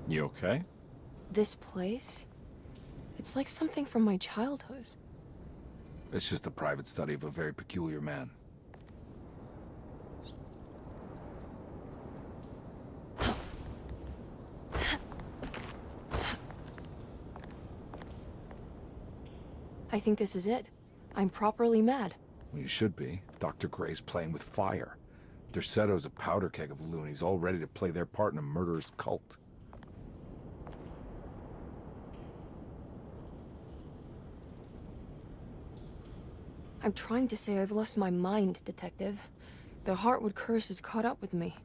You okay? This place? It's like something from my childhood. It's just a private study of a very peculiar man. I think this is it. I'm properly mad. Well, you should be. Dr. Gray's playing with fire. Derceto's a powder keg of loonies, all ready to play their part in a murderous cult. I'm trying to say I've lost my mind, Detective. The Heartwood curse has caught up with me.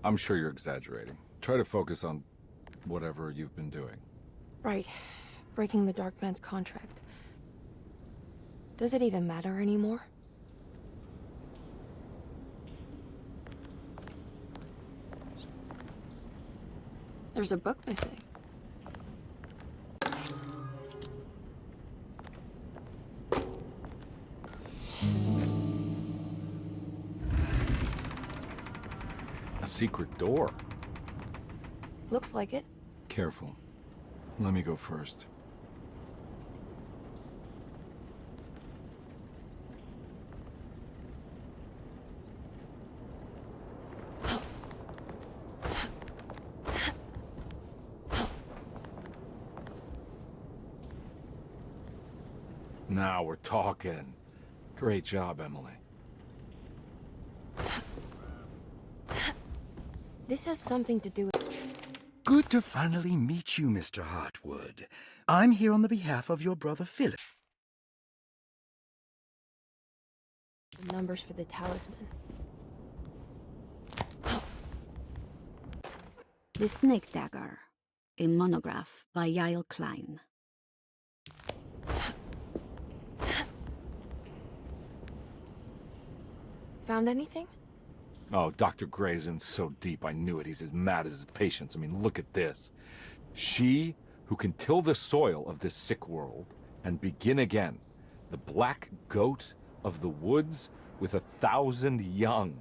I'm sure you're exaggerating. Try to focus on whatever you've been doing. Right. Breaking the Dark Man's contract. Does it even matter anymore? There's a book missing. A secret door. Looks like it. Careful. Let me go first. Now we're talking. Great job, Emily. This has something to do with... Good to finally meet you, Mr. Heartwood. I'm here on the behalf of your brother Philip. the numbers for the talisman. The Snake Dagger, a monograph by Yael Klein. Found anything? Oh, Dr. Gray's in so deep, I knew it. He's as mad as his patients. I mean, look at this. She who can till the soil of this sick world and begin again. The black goat of the woods with 1,000 young.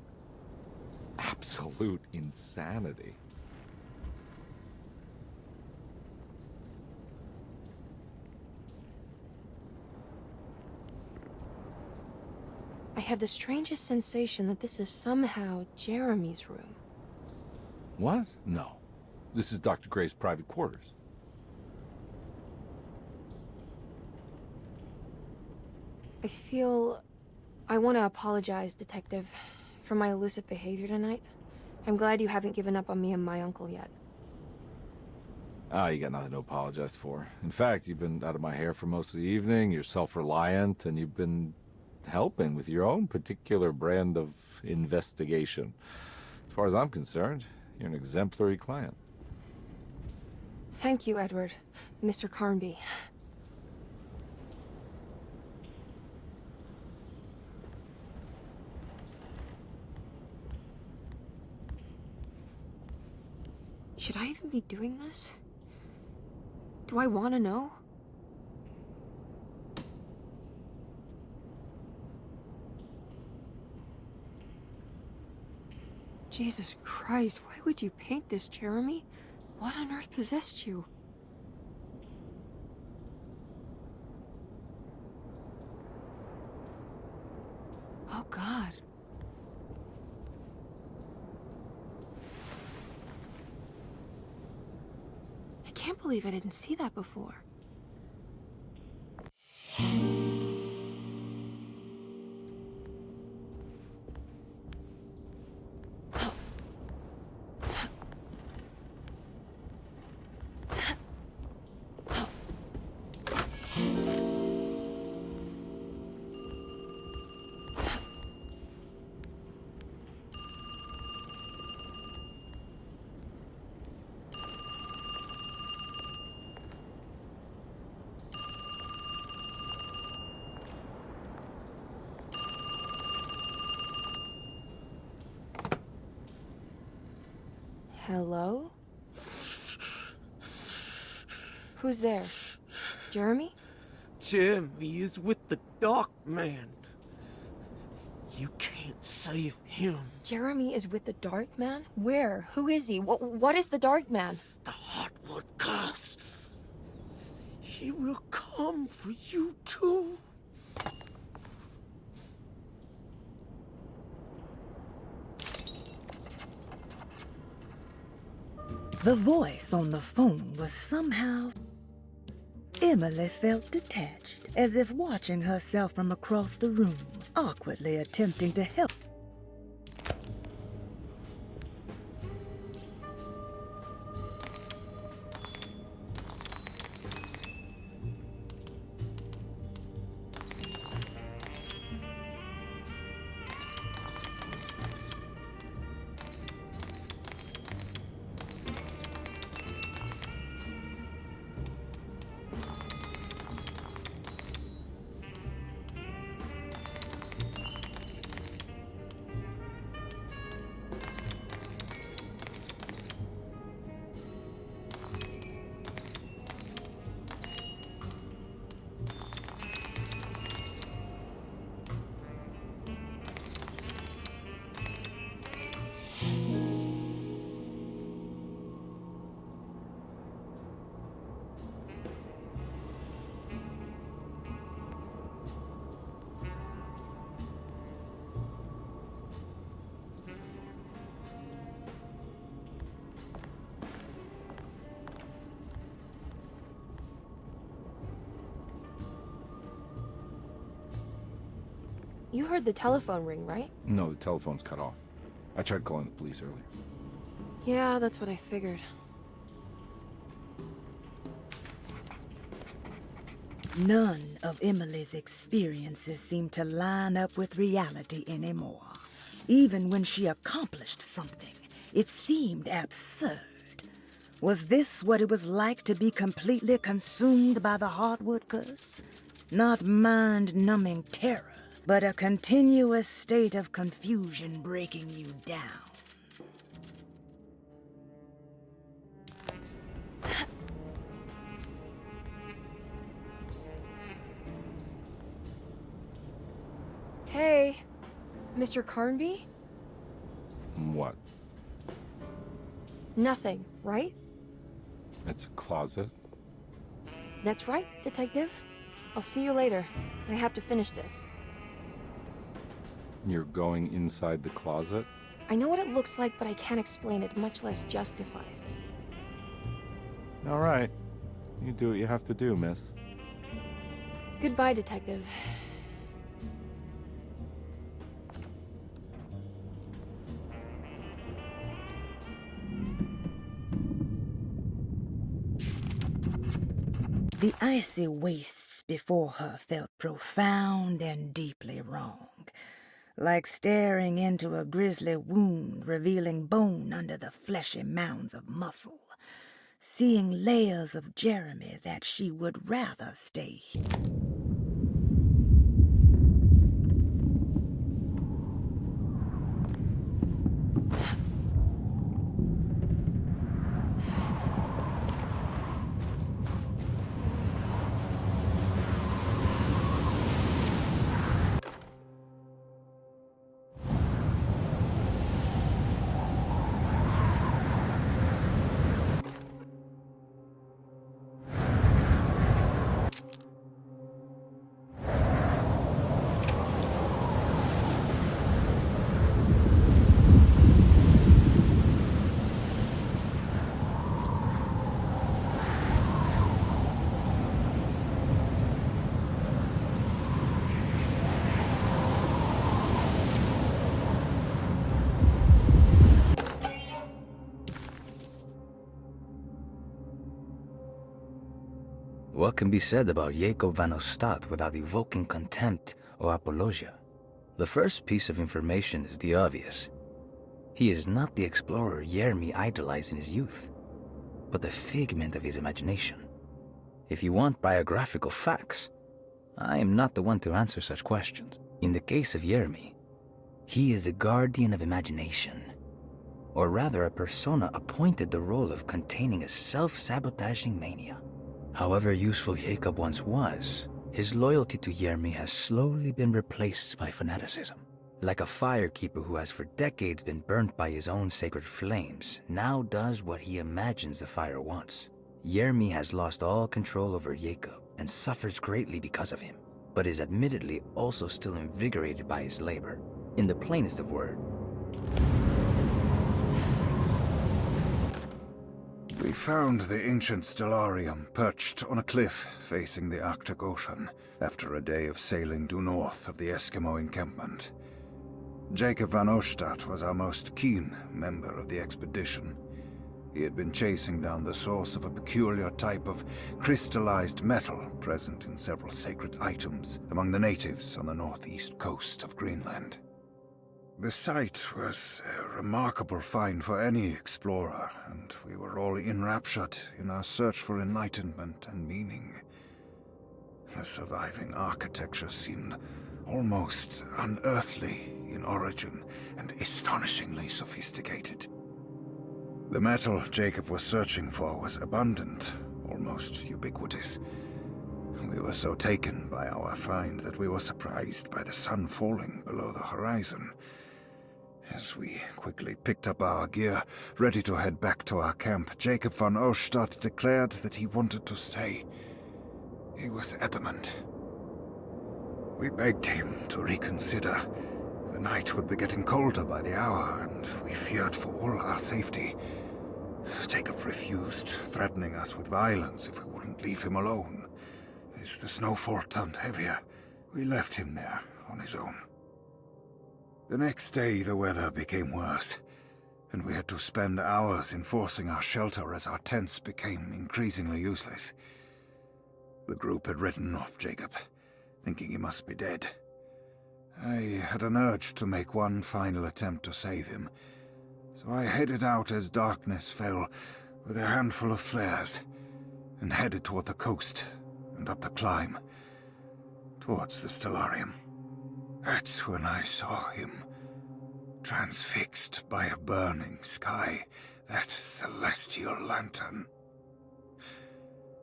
Absolute insanity. I have the strangest sensation that this is somehow Jeremy's room. What? No. This is Dr. Gray's private quarters. I want to apologize, Detective, for my elusive behavior tonight. I'm glad you haven't given up on me and my uncle yet. Ah, you got nothing to apologize for. In fact, you've been out of my hair for most of the evening, you're self-reliant, and you've been helping with your own particular brand of investigation. As far as I'm concerned, you're an exemplary client. Thank you, Edward. Mr. Carnby. Should I even be doing this? Do I want to know? Jesus Christ, why would you paint this, Jeremy? What on earth possessed you? Oh, God. I can't believe I didn't see that before. Hello? Who's there? Jeremy? Jeremy is with the Dark Man. You can't save him. Jeremy is with the Dark Man? Where? Who is he? What is the Dark Man? The He will come for you too. The voice on the phone was somehow... Emily felt detached, as if watching herself from across the room, awkwardly attempting to help. You heard the telephone ring, right? No, the telephone's cut off. I tried calling the police earlier. Yeah, that's what I figured. None of Emily's experiences seemed to line up with reality anymore. Even when she accomplished something, it seemed absurd. Was this what it was like to be completely consumed by the Heartwood curse? Not mind-numbing terror, but a continuous state of confusion breaking you down. Hey, Mr. Carnby? What? Nothing, right? It's a closet? That's right, Detective. I'll see you later. I have to finish this. You're going inside the closet? I know what it looks like, but I can't explain it, much less justify it. All right. You do what you have to do, miss. Goodbye, Detective. The icy wastes before her felt profound and deeply wrong, like staring into a grisly wound revealing bone under the fleshy mounds of muscle, seeing layers of Jeremy that she would rather stay hidden. What can be said about Jacob van Ostad without evoking contempt or apologia? The first piece of information is the obvious. He is not the explorer Jeremy idolized in his youth, but the figment of his imagination. If you want biographical facts, I am not the one to answer such questions. In the case of Jeremy, he is a guardian of imagination, or rather a persona appointed the role of containing a self-sabotaging mania. However useful Jacob once was, his loyalty to Jeremy has slowly been replaced by fanaticism. Like a firekeeper who has for decades been burnt by his own sacred flames, now does what he imagines the fire wants. Jeremy has lost all control over Jacob, and suffers greatly because of him, but is admittedly also still invigorated by his labor, in the plainest of words. We found the ancient stellarium perched on a cliff facing the Arctic Ocean after a day of sailing due north of the Eskimo encampment. Jacob van Oostad was our most keen member of the expedition. He had been chasing down the source of a peculiar type of crystallized metal present in several sacred items among the natives on the northeast coast of Greenland. The site was a remarkable find for any explorer, and we were all enraptured in our search for enlightenment and meaning. The surviving architecture seemed almost unearthly in origin and astonishingly sophisticated. The metal Jacob was searching for was abundant, almost ubiquitous. We were so taken by our find that we were surprised by the sun falling below the horizon. As we quickly picked up our gear, ready to head back to our camp, Jacob van Oostad declared that he wanted to stay. He was adamant. We begged him to reconsider. The night would be getting colder by the hour, and we feared for all our safety. Jacob refused, threatening us with violence if we wouldn't leave him alone. As the snowfall turned heavier, we left him there on his own. The next day, the weather became worse, and we had to spend hours enforcing our shelter as our tents became increasingly useless. The group had written off Jacob, thinking he must be dead. I had an urge to make one final attempt to save him, so I headed out as darkness fell with a handful of flares and headed toward the coast and up the climb, towards the stellarium. That's when I saw him, transfixed by a burning sky, that celestial lantern.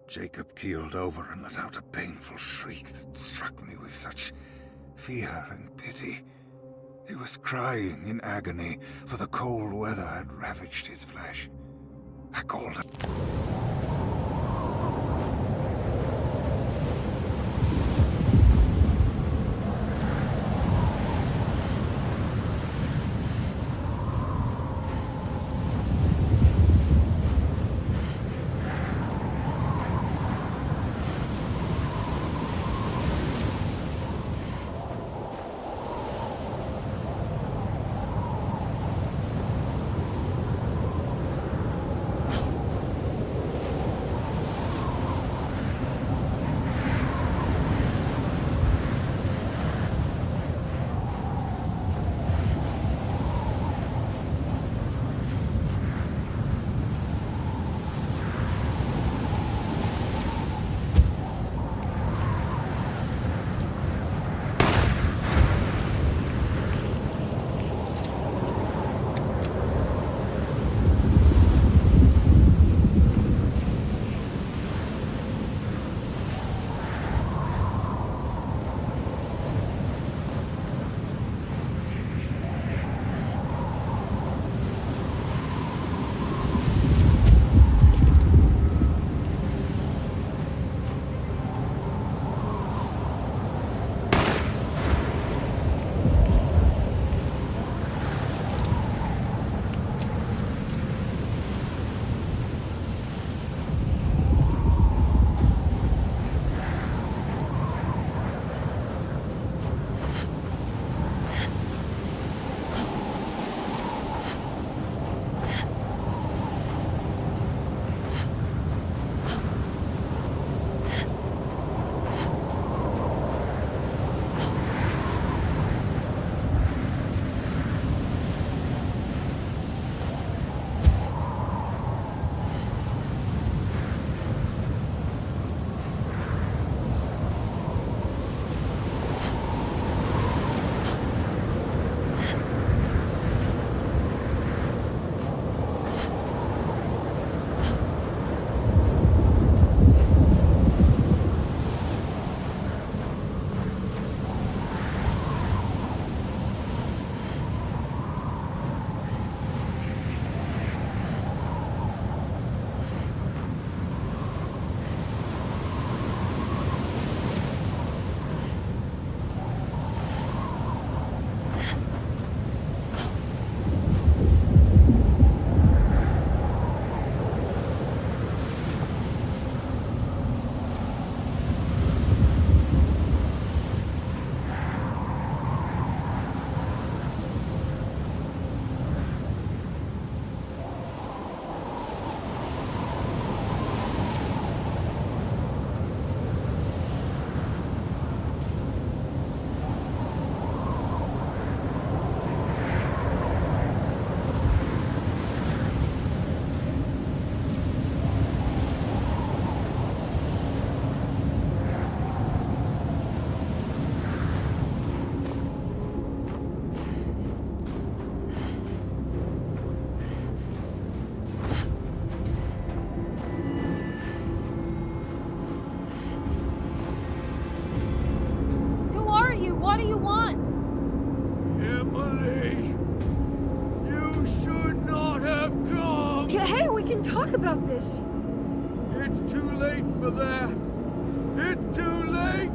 Jacob keeled over and let out a painful shriek that struck me with such fear and pity. He was crying in agony, for the cold weather had ravaged his flesh. I called him. talk about this. It's too late for that. It's too late.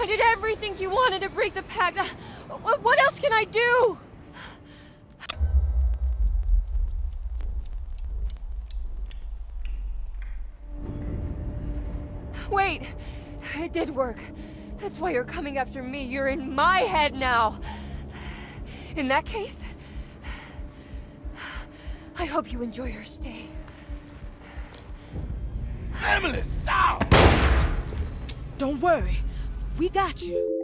I did everything you wanted to break the pact. What else can I do? Wait, it did work. That's why you're coming after me. You're in my head now. In that case, I hope you enjoy your stay. Emily, stop! Don't worry. We got you.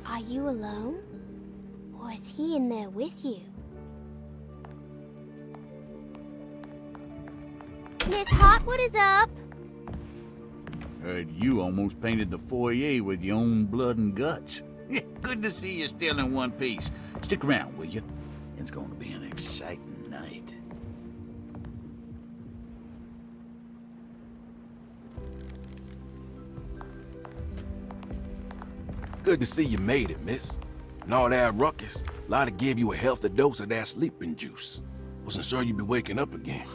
Are you alone? Or is he in there with you? Miss Hotwood is up! Heard you almost painted the foyer with your own blood and guts. Good to see you still in one piece. Stick around, will you? It's going to be an exciting night. Good to see you made it, miss. And all that ruckus, Lotta gave you a healthy dose of that sleeping juice. Wasn't sure you'd be waking up again.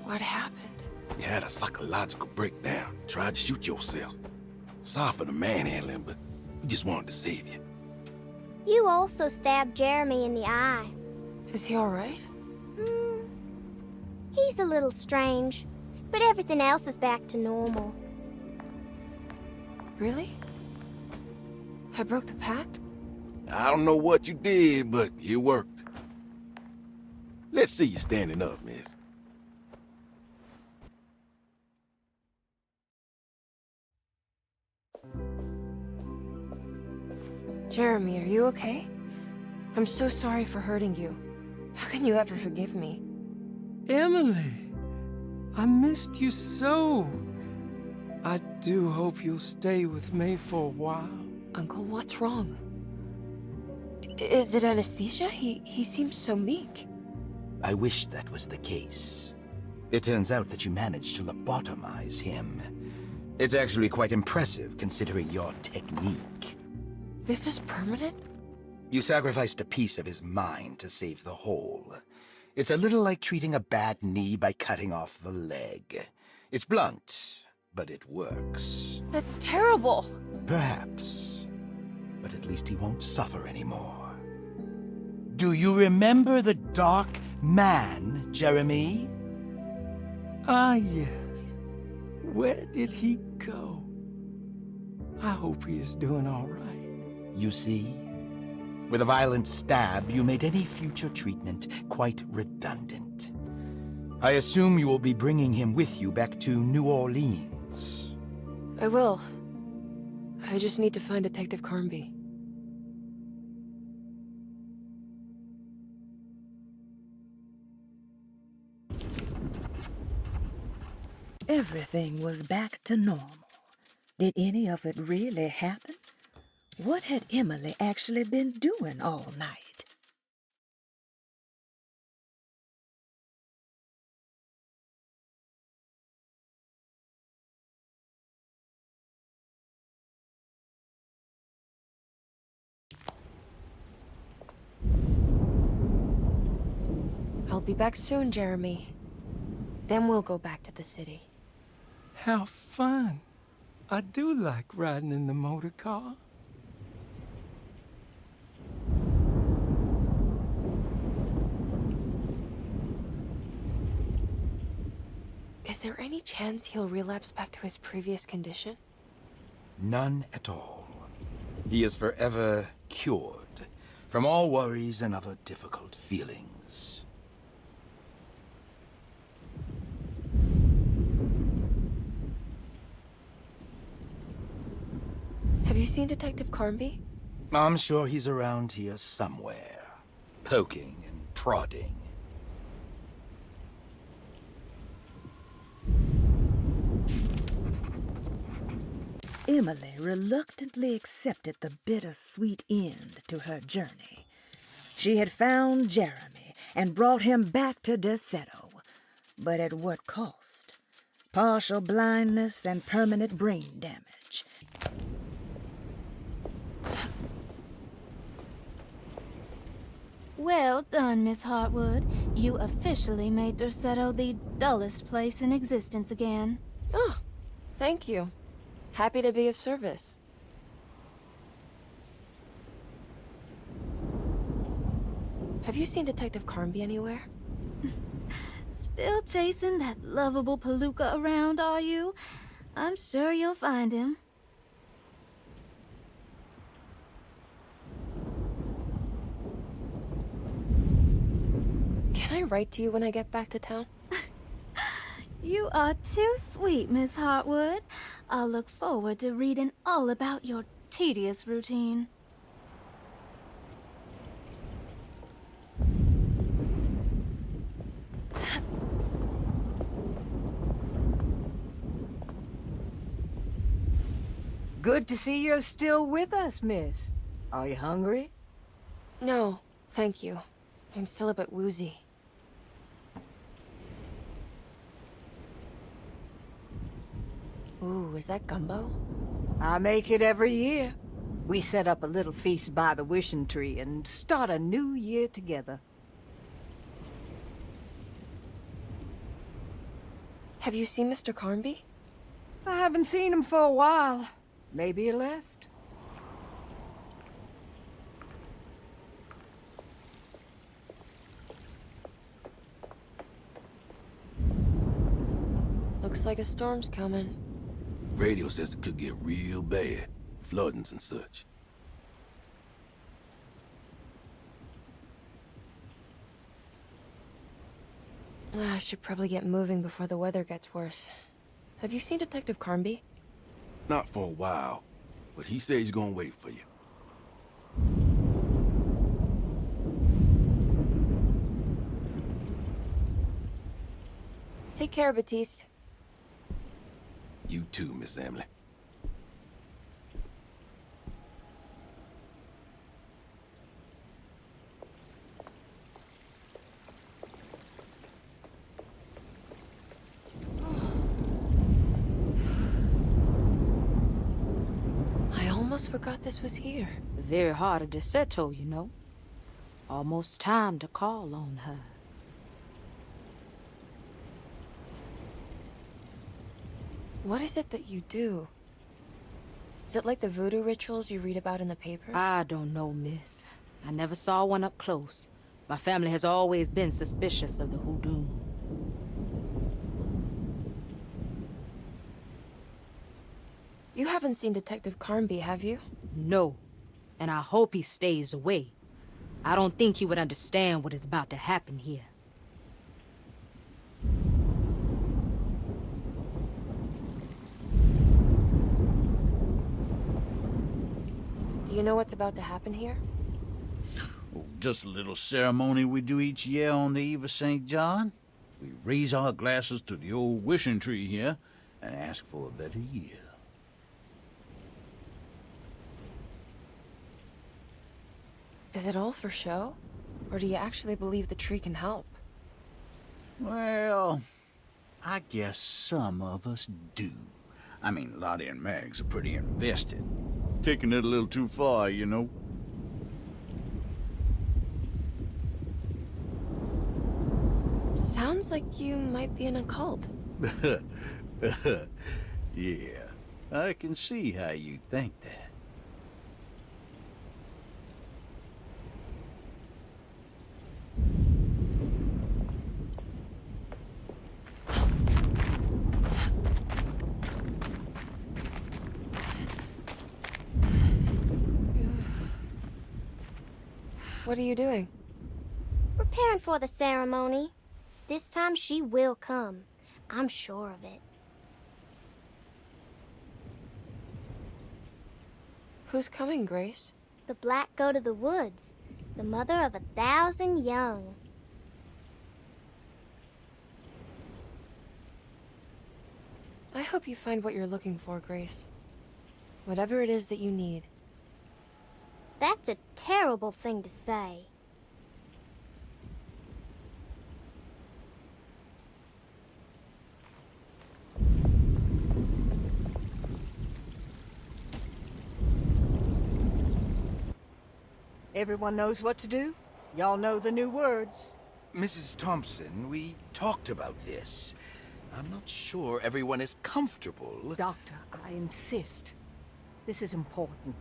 What happened? You had a psychological breakdown. Tried to shoot yourself. Sorry for the manhandling, but we just wanted to save you. You also stabbed Jeremy in the eye. Is he alright? He's a little strange, but everything else is back to normal. Really? I broke the pact? I don't know what you did, but it worked. Let's see you standing up, miss. Jeremy, are you okay? I'm so sorry for hurting you. How can you ever forgive me? Emily, I missed you so. I do hope you'll stay with me for a while. Uncle, what's wrong? Is it anesthesia? He seems so meek. I wish that was the case. It turns out that you managed to lobotomize him. It's actually quite impressive considering your technique. This is permanent? You sacrificed a piece of his mind to save the whole. It's a little like treating a bad knee by cutting off the leg. It's blunt, but it works. That's terrible. Perhaps. But at least he won't suffer anymore. Do you remember the Dark Man, Jeremy? Ah, yes. Where did he go? I hope he is doing all right. You see? With a violent stab, you made any future treatment quite redundant. I assume you will be bringing him with you back to New Orleans. I will. I just need to find Detective Carnby. Everything was back to normal. Did any of it really happen? What had Emily actually been doing all night? I'll be back soon, Jeremy. Then we'll go back to the city. How fun. I do like riding in the motor car. Is there any chance he'll relapse back to his previous condition? None at all. He is forever cured from all worries and other difficult feelings. Have you seen Detective Carnby? I'm sure he's around here somewhere, poking and prodding. Emily reluctantly accepted the bittersweet end to her journey. She had found Jeremy and brought him back to Derceto, but at what cost? Partial blindness and permanent brain damage. Well done, Miss Hartwood. You officially made Derceto the dullest place in existence again. Oh, thank you. Happy to be of service. Have you seen Detective Carnby anywhere? Still chasing that lovable palooka around, are you? I'm sure you'll find him. Can I write to you when I get back to town? You are too sweet, Miss Hartwood. I'll look forward to reading all about your tedious routine. Good to see you're still with us, miss. Are you hungry? No, thank you. I'm still a bit woozy. Ooh, is that gumbo? I make it every year. We set up a little feast by the wishing tree and start a new year together. Have you seen Mr. Carnby? I haven't seen him for a while. Maybe he left. Looks like a storm's coming. Radio says it could get real bad. Floodings and such. I should probably get moving before the weather gets worse. Have you seen Detective Carnby? Not for a while, but he says he's gonna wait for you. Take care, Baptiste. You too, Miss Emily. I almost forgot this was here. The very heart of Derceto, you know. Almost time to call on her. What is it that you do? Is it like the voodoo rituals you read about in the papers? I don't know, miss. I never saw one up close. My family has always been suspicious of the hoodoo. You haven't seen Detective Carnby, have you? No. And I hope he stays away. I don't think he would understand what is about to happen here. Do you know what's about to happen here? Oh, just a little ceremony we do each year on the eve of St. John. We raise our glasses to the old wishing tree here and ask for a better year. Is it all for show? Or do you actually believe the tree can help? Well, I guess some of us do. I mean, Lottie and Mags are pretty invested. Taking it a little too far, you know. Sounds like you might be in a cult. Yeah, I can see how you think that. What are you doing? Preparing for the ceremony. This time she will come. I'm sure of it. Who's coming, Grace? The Black go to the woods. The mother of 1,000 young. I hope you find what you're looking for, Grace. Whatever it is that you need. That's a terrible thing to say. Everyone knows what to do? Y'all know the new words. Mrs. Thompson, we talked about this. I'm not sure everyone is comfortable. Doctor, I insist. This is important.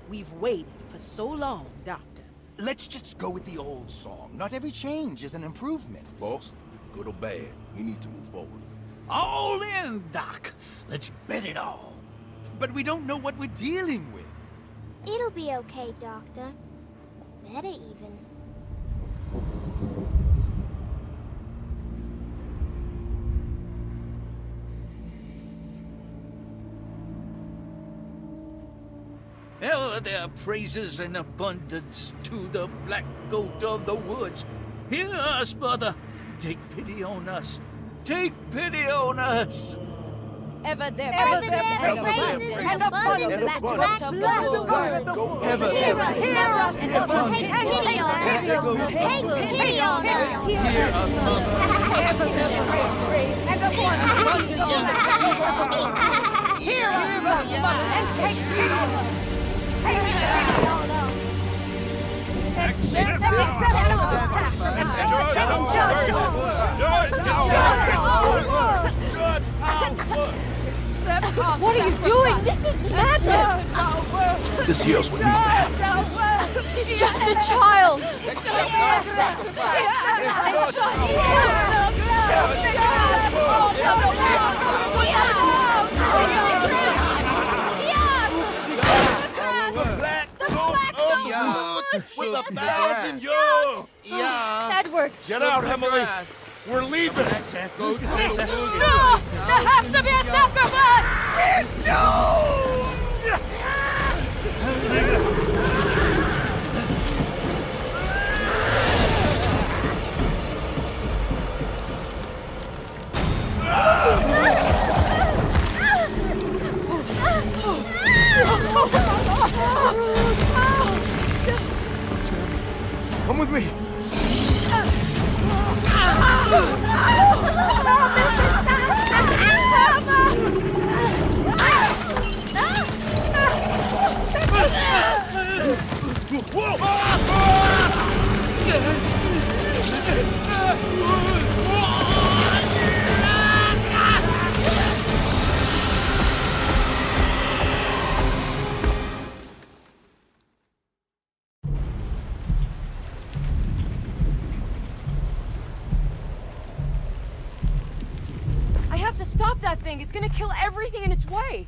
We've waited for so long, Doctor. Let's just go with the old song. Not every change is an improvement. Boss, good or bad, you need to move forward. All in, Doc. Let's bet it all. But we don't know what we're dealing with. It'll be okay, Doctor. Better even. Ever there praises and abundance to the black goat of the woods. Hear us, brother. Take pity on us. Take pity on us. Ever there praises and abundance to black goat of the woods. Hear us, and take pity on us. Take pity on us. Hear us, mother. Ever praise and abundance to Hear us, mother, and take pity on us. Take pity on us. Accept our sacrament and judge our work. What are you doing? This is madness! This here's what needs to happen. She's just a child! With 1,000 years! Edward! Get out, Emily! We're leaving! No! There has to be a sacrifice! Come with me. I have to stop that thing. It's gonna kill everything in its way.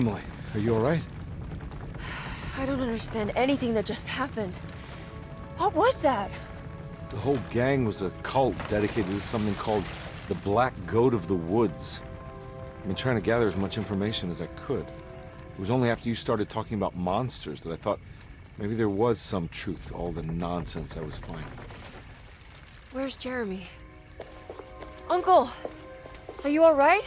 Emily, are you all right? I don't understand anything that just happened. What was that? The whole gang was a cult dedicated to something called the Black Goat of the Woods. I've been trying to gather as much information as I could. It was only after you started talking about monsters that I thought maybe there was some truth to all the nonsense I was finding. Where's Jeremy? Uncle! Are you alright?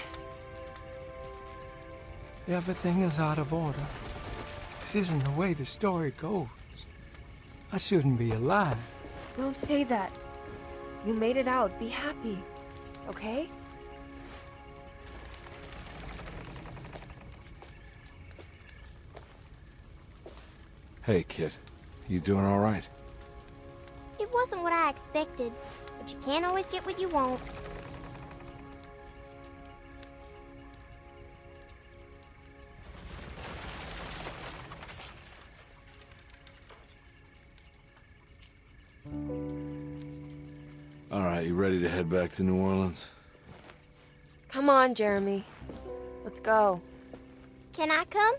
Everything is out of order. This isn't the way the story goes. I shouldn't be alive. Don't say that. You made it out. Be happy. Okay? Hey, kid. You doing all right? It wasn't what I expected, but you can't always get what you want. All right, you ready to head back to New Orleans? Come on, Jeremy. Let's go. Can I come?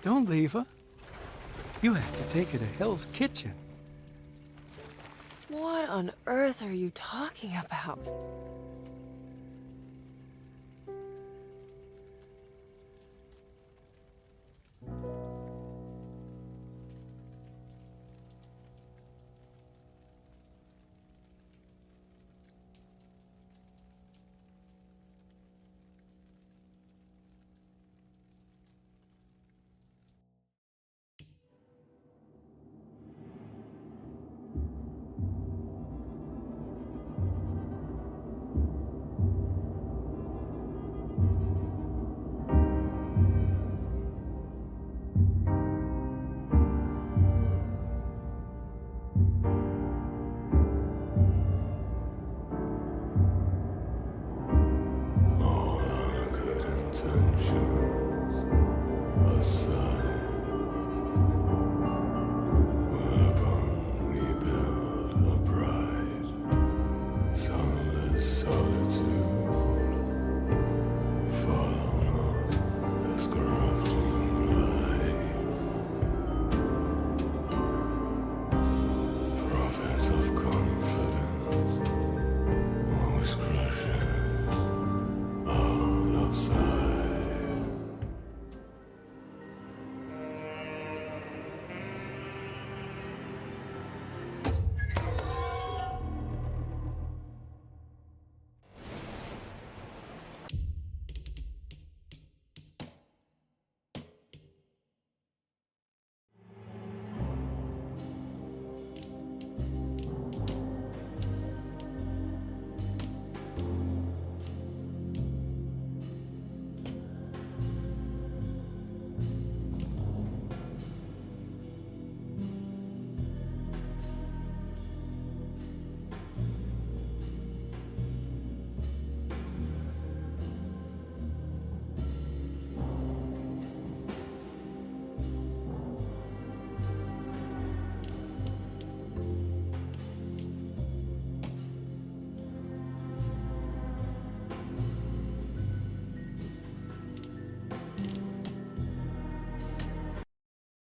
Don't leave her. You have to take her to Hell's Kitchen. What on earth are you talking about?